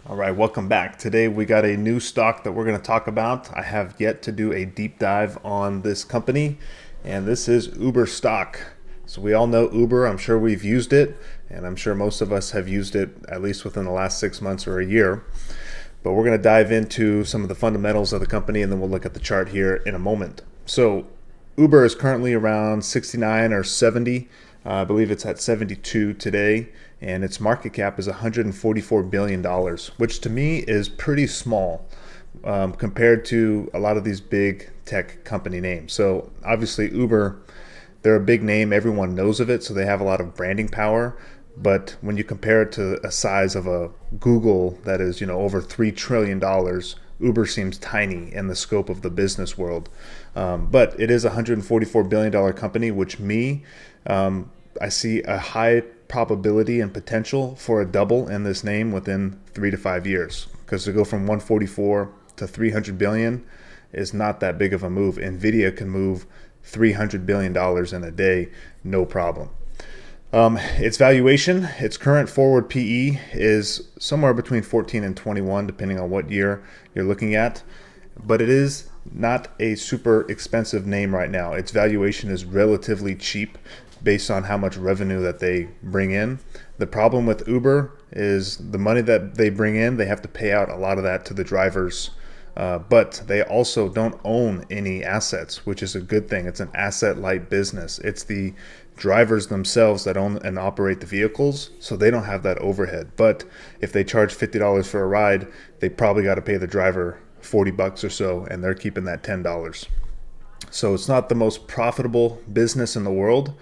All right, welcome back. Today we got a new stock that we're going to talk about. I have yet to do a deep dive on this company, and this is Uber stock. So we all know Uber. I'm sure we've used it, and I'm sure most of us have used it at least within the last 6 months or a year. But we're going to dive into some of the fundamentals of the company, and then we'll look at the chart here in a moment. So Uber is currently around 69 or 70. I believe it's at 72 today, and its market cap is $144 billion, which to me is pretty small compared to a lot of these big tech company names. So obviously Uber, they're a big name. Everyone knows of it, so they have a lot of branding power. But when you compare it to a size of a Google that is, over $3 trillion, Uber seems tiny in the scope of the business world. But it is a $144 billion company, which I see a high probability and potential for a double in this name within 3 to 5 years. Because to go from 144 to 300 billion is not that big of a move. Nvidia can move $300 billion in a day, no problem. Its valuation, its current forward PE is somewhere between 14 and 21, depending on what year you're looking at. But it is not a super expensive name right now. Its valuation is relatively cheap based on how much revenue that they bring in. The problem with Uber is the money that they bring in, they have to pay out a lot of that to the drivers. But they also don't own any assets, which is a good thing. It's an asset-light business. It's the drivers themselves that own and operate the vehicles, so they don't have that overhead. But if they charge $50 for a ride, they probably got to pay the driver $40 or so, and they're keeping that $10. So it's not the most profitable business in the world,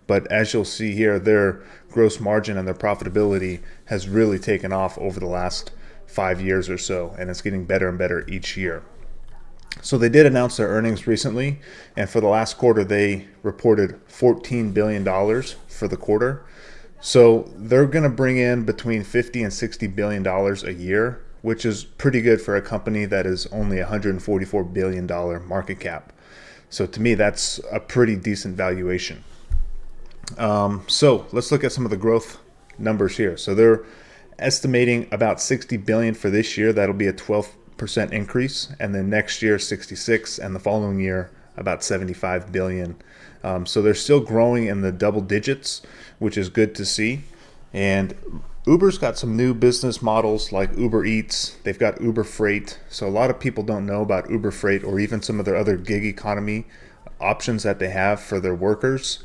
but as you'll see here, their gross margin and their profitability has really taken off over the last 5 years or so, and it's getting better and better each year. So they did announce their earnings recently, and for the last quarter, they reported $14 billion for the quarter. So they're going to bring in between $50 and $60 billion a year, which is pretty good for a company that is only $144 billion market cap. So to me, that's a pretty decent valuation. So let's look at some of the growth numbers here. So they're estimating about 60 billion for this year. That'll be a 12% increase, and then next year 66, and the following year about 75 billion. So they're still growing in the double digits, which is good to see. And Uber's got some new business models like Uber Eats. They've got Uber Freight. So a lot of people don't know about Uber Freight or even some of their other gig economy options that they have for their workers.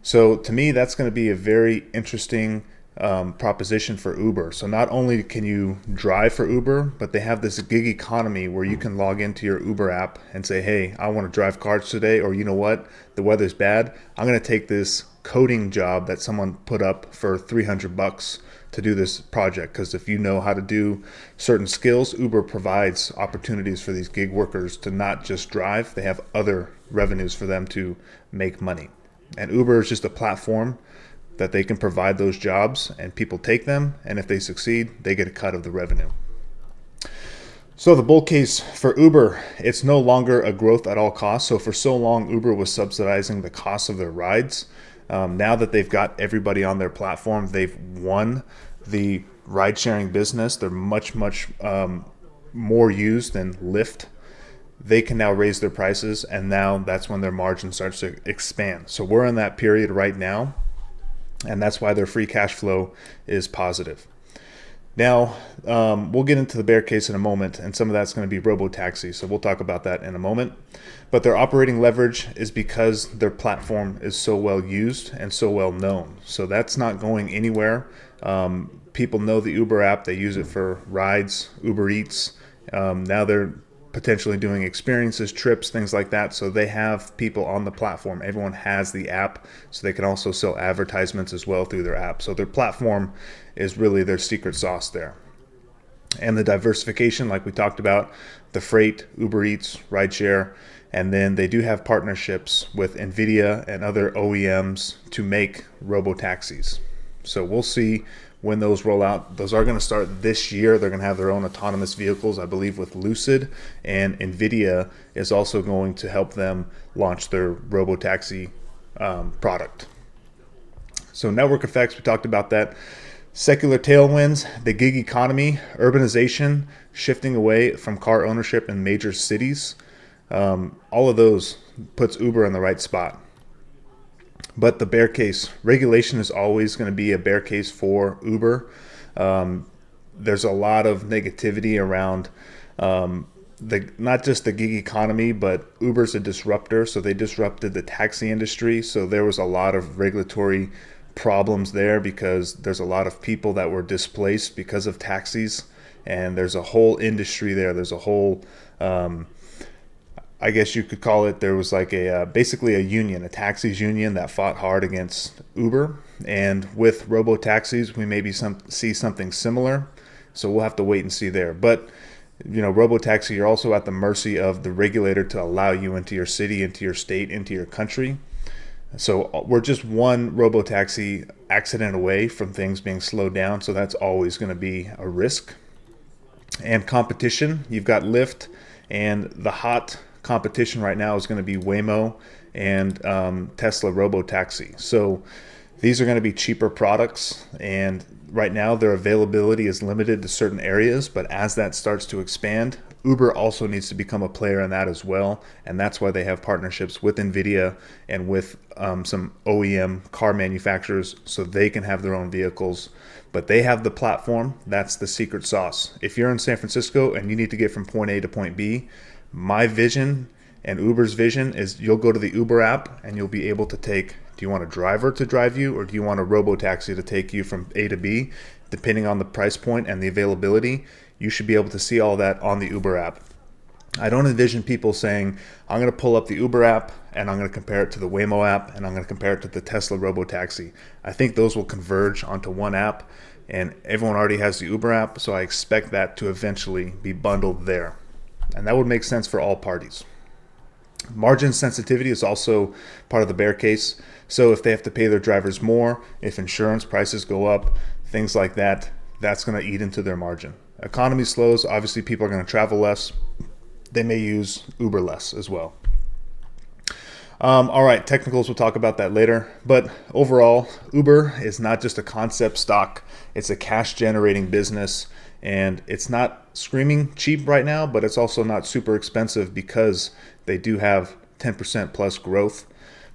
So to me, that's going to be a very interesting proposition for Uber. So not only can you drive for Uber, but they have this gig economy where you can log into your Uber app and say, hey, I want to drive cars today, or you know what, the weather's bad. I'm going to take this coding job that someone put up for $300 to do this project, because if you know how to do certain skills, Uber provides opportunities for these gig workers to not just drive. They have other revenues for them to make money. And Uber is just a platform that they can provide those jobs, and people take them, and if they succeed, they get a cut of the revenue. So the bull case for Uber, it's no longer a growth at all costs. So for so long, Uber was subsidizing the cost of their rides. Now that they've got everybody on their platform, they've won the ride-sharing business. They're much more used than Lyft. They can now raise their prices, and now that's when their margin starts to expand. So we're in that period right now, and that's why their free cash flow is positive. Now, we'll get into the bear case in a moment, and some of that's going to be robo-taxi, so we'll talk about that in a moment. But their operating leverage is because their platform is so well used and so well known. So that's not going anywhere. People know the Uber app. They use it for rides, Uber Eats. Now they're potentially doing experiences, trips, things like that. So they have people on the platform. Everyone has the app, so they can also sell advertisements as well through their app. So their platform is really their secret sauce there. And the diversification, like we talked about, the freight, Uber Eats, rideshare, and then they do have partnerships with Nvidia and other OEMs to make robo-taxis. So we'll see when those roll out. Those are going to start this year. They're going to have their own autonomous vehicles, I believe, with Lucid, and Nvidia is also going to help them launch their robo-taxi product. So network effects, we talked about that. Secular tailwinds, the gig economy, urbanization, shifting away from car ownership in major cities. All of those puts Uber in the right spot. But the bear case, regulation is always going to be a bear case for Uber. There's a lot of negativity around not just the gig economy, but Uber's a disruptor. So they disrupted the taxi industry. So there was a lot of regulatory problems there because there's a lot of people that were displaced because of taxis. And there's a whole industry there. There's a whole, I guess you could call it, there was like basically a union, a taxis union that fought hard against Uber. And with robo-taxis, we maybe see something similar. So we'll have to wait and see there. But robo-taxi, you're also at the mercy of the regulator to allow you into your city, into your state, into your country. So we're just one robo-taxi accident away from things being slowed down. So that's always going to be a risk. And competition, you've got Lyft, and the hot competition right now is going to be Waymo and Tesla robo-taxi. So these are going to be cheaper products, and right now their availability is limited to certain areas, but as that starts to expand, Uber also needs to become a player in that as well, and that's why they have partnerships with NVIDIA and with some OEM car manufacturers so they can have their own vehicles. But they have the platform. That's the secret sauce. If you're in San Francisco and you need to get from point A to point B, my vision and Uber's vision is you'll go to the Uber app and you'll be able to take, do you want a driver to drive you or do you want a robo-taxi to take you from A to B? Depending on the price point and the availability, you should be able to see all that on the Uber app. I don't envision people saying, I'm going to pull up the Uber app and I'm going to compare it to the Waymo app and I'm going to compare it to the Tesla robo-taxi. I think those will converge onto one app, and everyone already has the Uber app, so I expect that to eventually be bundled there. And that would make sense for all parties. Margin sensitivity is also part of the bear case. So if they have to pay their drivers more, if insurance prices go up, things like that, that's going to eat into their margin. Economy slows, obviously people are going to travel less. They may use Uber less as well. All right, technicals, we'll talk about that later. But overall, Uber is not just a concept stock. It's a cash generating business. And it's not screaming cheap right now, but it's also not super expensive because they do have 10% plus growth.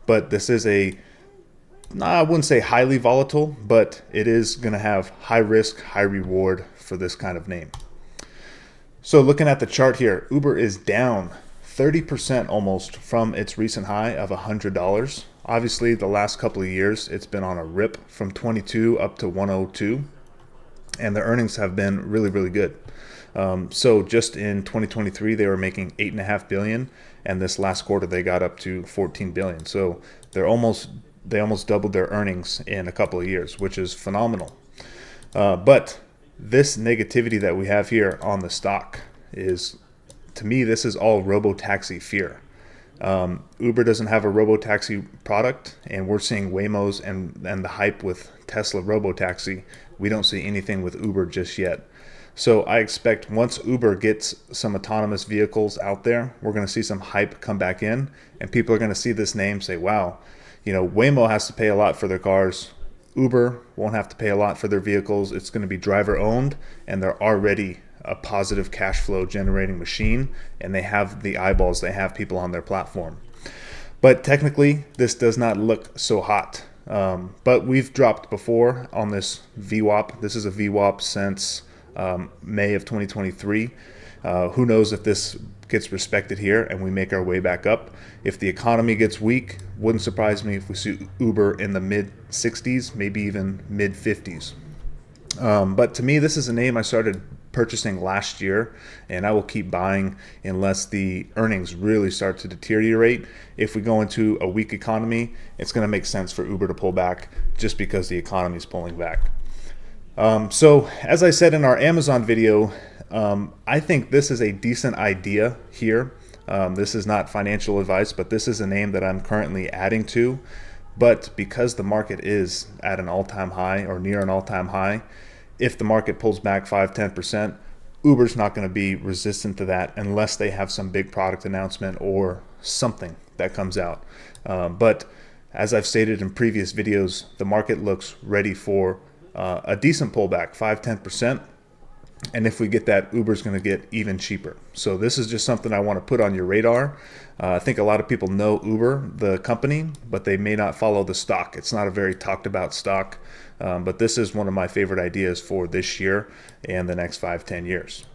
But this is I wouldn't say highly volatile, but it is going to have high risk, high reward for this kind of name. So looking at the chart here, Uber is down 30% almost from its recent high of $100. Obviously, the last couple of years, it's been on a rip from 22 up to 102. And the earnings have been really, really good. So just in 2023, they were making $8.5 billion, and this last quarter they got up to $14 billion. So they almost doubled their earnings in a couple of years, which is phenomenal. But this negativity that we have here on the stock is, to me, this is all robo-taxi fear. Uber doesn't have a robo-taxi product, and we're seeing Waymos and the hype with Tesla robo-taxi. We don't see anything with Uber just yet. So I expect once Uber gets some autonomous vehicles out there, we're going to see some hype come back in, and people are going to see this name, say, wow, Waymo has to pay a lot for their cars. Uber won't have to pay a lot for their vehicles. It's going to be driver owned, and they're already a positive cash flow generating machine, and they have the eyeballs, they have people on their platform. But technically, this does not look so hot. But we've dropped before on this VWAP. This is a VWAP since May of 2023. Who knows if this gets respected here and we make our way back up. If the economy gets weak, wouldn't surprise me if we see Uber in the mid 60s, maybe even mid 50s. But to me, this is a name I started purchasing last year, and I will keep buying unless the earnings really start to deteriorate. If we go into a weak economy, it's going to make sense for Uber to pull back just because the economy is pulling back. So as I said in our Amazon video, I think this is a decent idea here. This is not financial advice, but this is a name that I'm currently adding to. But because the market is at an all-time high or near an all-time high, if the market pulls back 5-10%, Uber's not going to be resistant to that unless they have some big product announcement or something that comes out. But as I've stated in previous videos, the market looks ready for a decent pullback, 5-10%. And if we get that, Uber's going to get even cheaper. So this is just something I want to put on your radar. I think a lot of people know Uber, the company, but they may not follow the stock. It's not a very talked about stock, but this is one of my favorite ideas for this year and the next 5-10 years.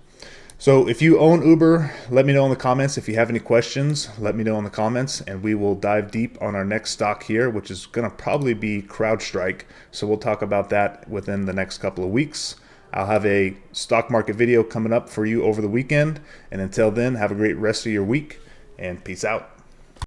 So if you own Uber, let me know in the comments. If you have any questions, let me know in the comments, and we will dive deep on our next stock here, which is going to probably be CrowdStrike. So we'll talk about that within the next couple of weeks. I'll have a stock market video coming up for you over the weekend. And until then, have a great rest of your week and peace out.